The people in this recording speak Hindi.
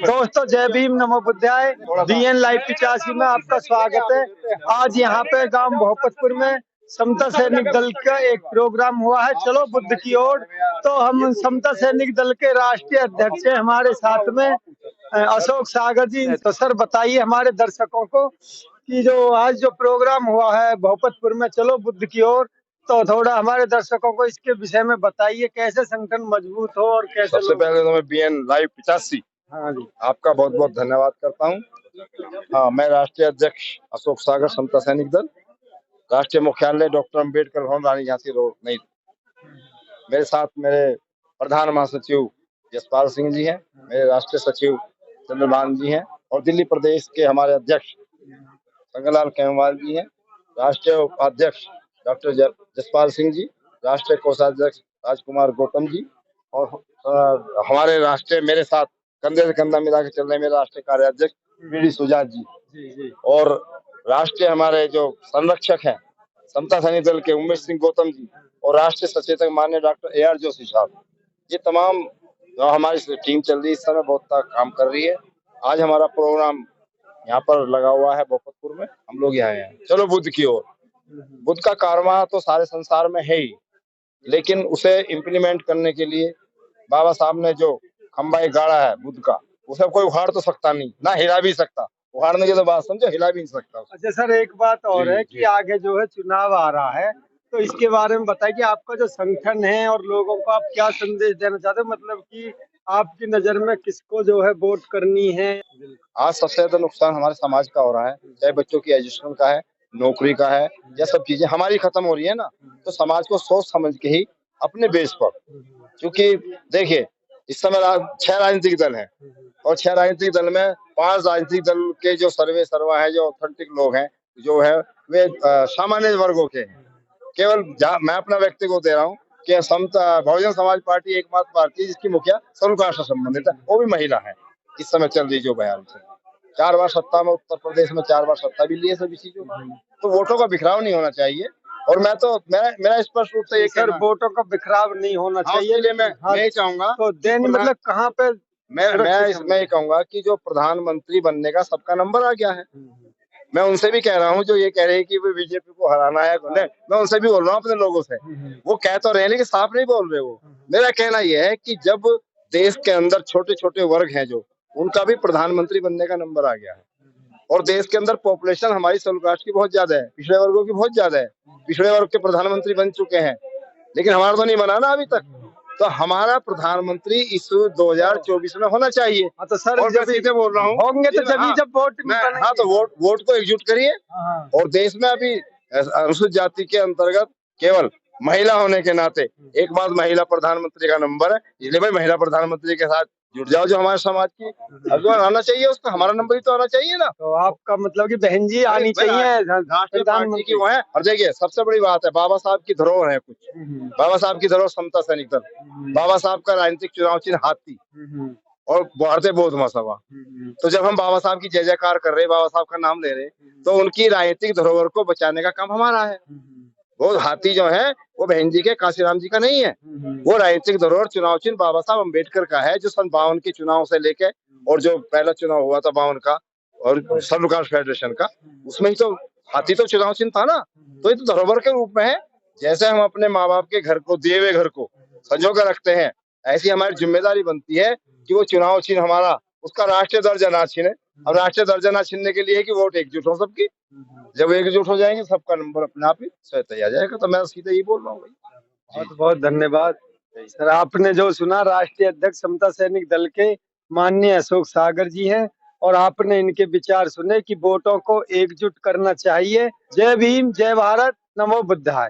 दोस्तों जय भीम नमो बुद्धाय। DN लाइव 85 में आपका स्वागत है। आज यहाँ पे गांव भोपतपुर में समता सैनिक दल का एक प्रोग्राम हुआ है, चलो बुद्ध की ओर। तो हम समता सैनिक दल के राष्ट्रीय अध्यक्ष हैं हमारे साथ में अशोक सागर जी। तो सर बताइए हमारे दर्शकों को कि जो आज जो प्रोग्राम हुआ है भोपतपुर में चलो बुद्ध की ओर, तो थोड़ा हमारे दर्शकों को इसके विषय में बताइए, कैसे संगठन मजबूत हो और कैसे। सबसे पहले तो मैं BN लाइव 85 हाँ जी, आपका बहुत बहुत धन्यवाद करता हूँ। हाँ, मैं राष्ट्रीय अध्यक्ष अशोक सागर समता सैनिक दल, राष्ट्रीय मुख्यालय डॉक्टर अम्बेडकर भवन, रानी झांसी रोड, नई। मेरे साथ मेरे प्रधान महासचिव यशपाल सिंह जी हैं, मेरे राष्ट्रीय सचिव चंद्रभान जी हैं और दिल्ली प्रदेश के हमारे अध्यक्ष संगलाल केमवाल जी हैं, राष्ट्रीय उपाध्यक्ष डॉक्टर जसपाल सिंह जी, राष्ट्रीय कोषाध्यक्ष राजकुमार गौतम जी और हमारे राष्ट्रीय मेरे साथ कंधे से कंधा मिला के चल रहे मेरे राष्ट्रीय कार्याध्यक्ष BD सुजात जी और राष्ट्रीय हमारे जो संरक्षक हैं समता सैनिक दल के उमेश सिंह गौतम जी और राष्ट्रीय सचेतक माननीय डॉक्टर AR जोशी साहब। ये तमाम जो हमारी टीम चल रही है इस समय बहुत काम कर रही है। आज हमारा प्रोग्राम यहाँ पर लगा हुआ है भोपतपुर में, हम लोग यहाँ हैं चलो बुद्ध की ओर। बुद्ध का कारवां तो सारे संसार में है ही, लेकिन उसे इम्प्लीमेंट करने के लिए बाबा साहब ने जो खंबा एक गाड़ा है बुद्ध का, उसे कोई उखाड़ तो सकता नहीं, ना हिला भी सकता। उखाड़ने की तो बात समझो, हिला भी नहीं सकता। अच्छा सर, एक बात और है कि आगे जो है चुनाव आ रहा है, तो इसके बारे में बताइए कि आपका जो संगठन है और लोगों को आप क्या संदेश देना चाहते हो, मतलब कि आपकी नजर में किसको जो है वोट करनी है। आज सबसे ज्यादा नुकसान हमारे समाज का हो रहा है, चाहे बच्चों की एजुकेशन का है, नौकरी का है, यह सब चीजें हमारी खत्म हो रही है ना। तो समाज को सोच समझ के ही अपने बेस पर, क्योंकि देखिए इस समय 6 राजनीतिक दल हैं और 6 राजनीतिक दल में 5 राजनीतिक दल के जो सर्वा है, जो ऑथेंटिक लोग हैं जो है वे सामान्य वर्गों के हैं। केवल मैं अपना व्यक्तिगत दे रहा हूँ कि समता बहुजन समाज पार्टी एकमात्र पार्टी जिसकी मुखिया सरकार से संबंधित है, वो भी महिला है। इस समय चल रही जो बयान से 4 बार सत्ता में, उत्तर प्रदेश में 4 बार सत्ता भी लिए सभी चीजों में, तो वोटों का बिखराव नहीं होना चाहिए। और मेरा स्पष्ट रूप से ये सर वोटों का बिखराव नहीं होना चाहिए, इसलिए मैं ये चाहूंगा तो देन मतलब कहाँ पे मैं इसमें ये कहूंगा कि जो प्रधानमंत्री बनने का सबका नंबर आ गया है। मैं उनसे भी कह रहा हूँ जो ये कह रहे हैं कि वो बीजेपी को हराना है, मैं उनसे भी बोल रहा हूँ अपने लोगों से, वो कह तो रहे हैं लेकिन साफ नहीं बोल रहे। वो मेरा कहना यह है कि जब देश के अंदर छोटे छोटे वर्ग हैं जो, उनका भी प्रधानमंत्री बनने का नंबर आ गया है और देश के अंदर पॉपुलेशन हमारी शेड्यूल कास्ट की बहुत ज्यादा है, पिछड़े वर्गों की बहुत ज्यादा है, पिछड़े वर्ग के प्रधानमंत्री बन चुके हैं, लेकिन हमारा तो नहीं बना ना अभी तक। तो हमारा प्रधानमंत्री इस 2024 में होना चाहिए। तो सर और जब सीधे बोल रहा हूँ होंगे तो जब जब वोट तो वोट को एकजुट करिए। और देश में अभी अनुसूचित जाति के अंतर्गत केवल महिला होने के नाते एक बात महिला प्रधानमंत्री का नंबर है, इसलिए भाई महिला प्रधानमंत्री के साथ जुट जाओ। जो हमारे समाज की अगुवान आना चाहिए उसका हमारा नंबर ही तो आना चाहिए ना। तो आपका मतलब कि बहन जी आनी चाहिए प्रधानमंत्री की वो है। और देखिए सबसे बड़ी बात है, बाबा साहब की धरोहर है कुछ, बाबा साहब की धरोहर समता सैनिक दल, बाबा साहब का राजनीतिक चुनाव चिन्ह हाथी और भारतीय बौद्ध महासभा। तो जब हम बाबा साहब की जय जयकार कर रहे, बाबा साहब का नाम ले रहे, तो उनकी राजनीतिक धरोहर को बचाने का काम हमारा है। वो हाथी जो है वो बहन जी के काशीराम जी का नहीं है, वो राजनीतिक धरोहर चुनाव चिन्ह बाबा साहब अम्बेडकर का है, जो सन 52 के चुनाव से लेके और जो पहला चुनाव हुआ था 52 का और सर्वकाश फेडरेशन का, उसमें ही तो हाथी तो चुनाव चिन्ह था ना। तो ये तो धरोहर के रूप में है। जैसे हम अपने माँ बाप के घर को, दिए हुए घर को संजो कर रखते हैं, ऐसी हमारी जिम्मेदारी बनती है कि वो चुनाव चिन्ह हमारा, उसका राष्ट्रीय दर्जा ना छीने। अब राष्ट्रीय दर्जा ना छीनने के लिए कि वोट एकजुट हो सबकी, जब एकजुट हो जाएंगे सबका नंबर अपने आप ही स्वतः आ जाएगा। तो मैं सीधे ही बोल रहा हूँ। बहुत बहुत धन्यवाद सर। आपने जो सुना राष्ट्रीय अध्यक्ष समता सैनिक दल के माननीय अशोक सागर जी हैं और आपने इनके विचार सुने कि वोटों को एकजुट करना चाहिए। जय भीम, जय भारत, नमो बुद्धाय।